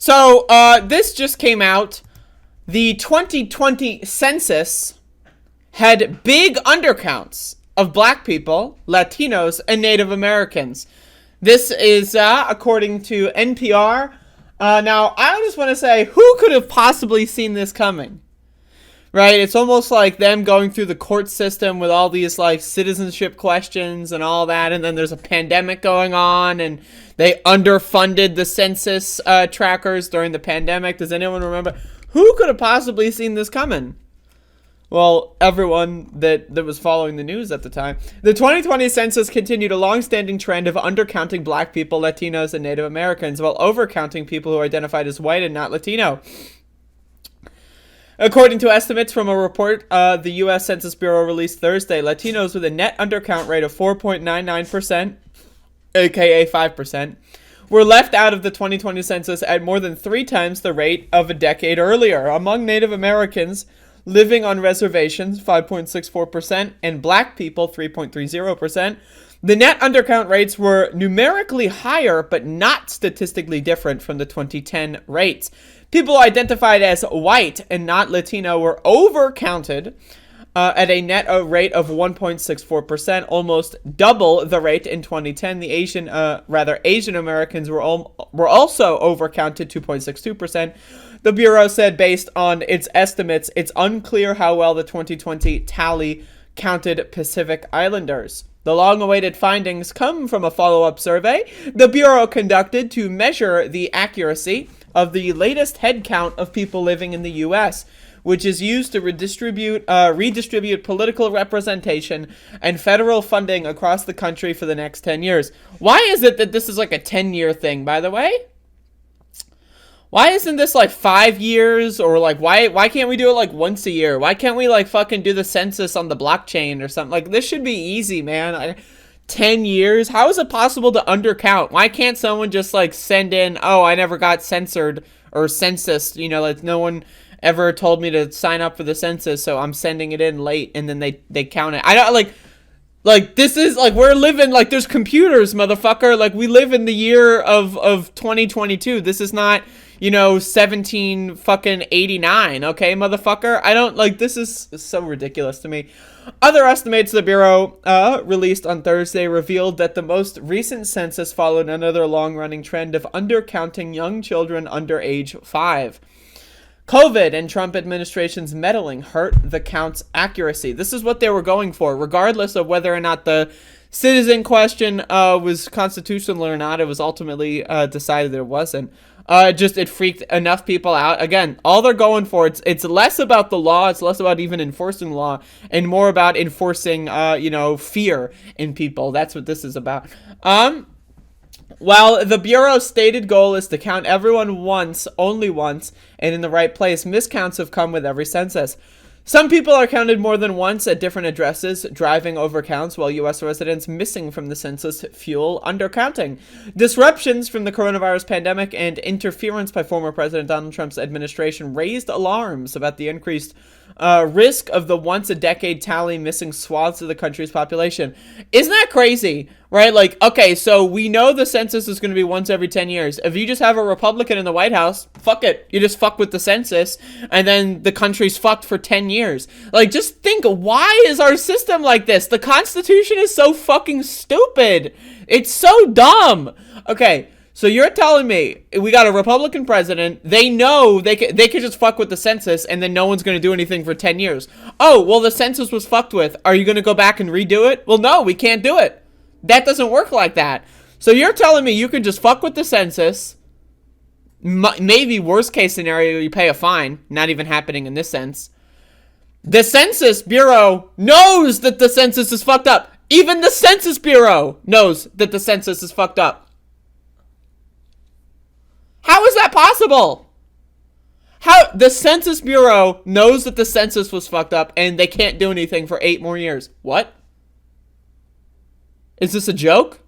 So, this just came out. The 2020 census had big undercounts of black people, Latinos, and Native Americans. This is, according to NPR. Now, I just want to say, who could have possibly seen this coming? Right? It's almost like them going through the court system with all these, like, citizenship questions and all that, and then there's a pandemic going on, and they underfunded the census trackers during the pandemic. Does anyone remember? Who could have possibly seen this coming? Well, everyone that was following the news at the time. The 2020 census continued a long-standing trend of undercounting black people, Latinos, and Native Americans, while overcounting people who identified as white and not Latino. According to estimates from a report the U.S. Census Bureau released Thursday, Latinos with a net undercount rate of 4.99%, aka 5%, were left out of the 2020 census at more than 3 times the rate of a decade earlier. Among Native Americans living on reservations, 5.64%, and black people, 3.30%, the net undercount rates were numerically higher, but not statistically different from the 2010 rates. People identified as white and not Latino were overcounted at a net rate of 1.64%, almost double the rate in 2010. The Asian Americans were also overcounted, 2.62%. The Bureau said based on its estimates, it's unclear how well the 2020 tally counted Pacific Islanders. The long-awaited findings come from a follow-up survey the Bureau conducted to measure the accuracy of the latest head count of people living in the U.S., which is used to redistribute political representation and federal funding across the country for the next 10 years. Why is it that this is like a 10-year thing, by the way? Why isn't this like 5 years, or like why can't we do it like once a year? Why can't we like fucking do the census on the blockchain or something? Like, this should be easy, man. 10 years? How is it possible to undercount? Why can't someone just like send in, oh, I never got censored or census, you know, like no one ever told me to sign up for the census, so I'm sending it in late, and then they count it. I don't like this is like, we're living like there's computers, motherfucker. Like, we live in the year of 2022. This is not, you know, 1789, okay, motherfucker? I don't, like, this is so ridiculous to me. Other estimates the Bureau released on Thursday revealed that the most recent census followed another long-running trend of undercounting young children under age 5. COVID and Trump administration's meddling hurt the count's accuracy. This is what they were going for, regardless of whether or not the citizen question was constitutional or not. It was ultimately decided that it wasn't. It freaked enough people out. Again, all they're going for, it's less about the law, it's less about even enforcing the law, and more about enforcing, fear in people. That's what this is about. While the Bureau's stated goal is to count everyone once, only once, and in the right place, miscounts have come with every census. Some people are counted more than once at different addresses, driving overcounts, while U.S. residents missing from the census fuel undercounting. Disruptions from the coronavirus pandemic and interference by former President Donald Trump's administration raised alarms about the increased risk of the once-a-decade tally missing swaths of the country's population. Isn't that crazy? Right? Like, okay, so we know the census is going to be once every 10 years. If you just have a Republican in the White House, fuck it. You just fuck with the census, and then the country's fucked for 10 years. Like, just think, why is our system like this? The Constitution is so fucking stupid. It's so dumb. Okay, so you're telling me we got a Republican president, they know they could just fuck with the census, and then no one's going to do anything for 10 years. Oh, well, the census was fucked with. Are you going to go back and redo it? Well, no, we can't do it. That doesn't work like that. So you're telling me you can just fuck with the census, maybe worst case scenario, you pay a fine, not even happening in this sense. The Census Bureau knows that the census is fucked up. Even the Census Bureau knows that the census is fucked up. How is that possible? How the Census Bureau knows that the census was fucked up and they can't do anything for 8 more years. What? Is this a joke?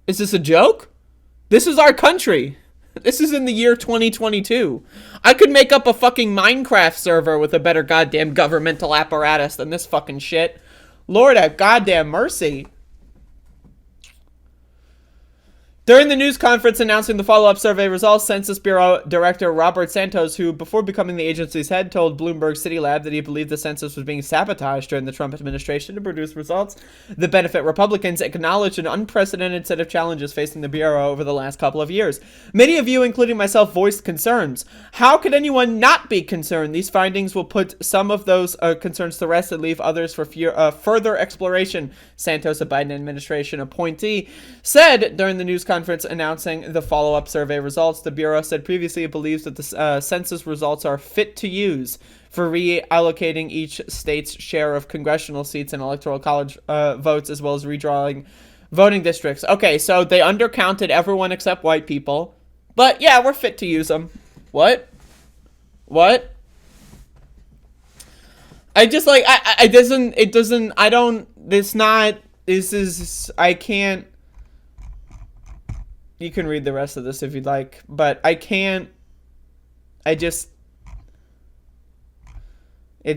Is this a joke? This is our country. This is in the year 2022. I could make up a fucking Minecraft server with a better goddamn governmental apparatus than this fucking shit. Lord have goddamn mercy. During the news conference announcing the follow-up survey results, Census Bureau Director Robert Santos, who before becoming the agency's head told Bloomberg City Lab that he believed the census was being sabotaged during the Trump administration to produce results that benefit Republicans, acknowledged an unprecedented set of challenges facing the Bureau over the last couple of years. Many of you, including myself, voiced concerns. How could anyone not be concerned? These findings will put some of those concerns to rest and leave others for further exploration, Santos, a Biden administration appointee, said during the news conference announcing the follow-up survey results. The Bureau said previously it believes that the census results are fit to use for reallocating each state's share of congressional seats and electoral college votes, as well as redrawing voting districts. Okay, so they undercounted everyone except white people. But yeah, we're fit to use them. What? I just like, I can't. You can read the rest of this if you'd like, but I can't. It's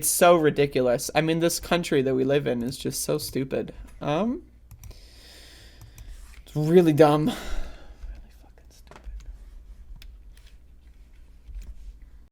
so ridiculous. I mean, this country that we live in is just so stupid. It's really dumb.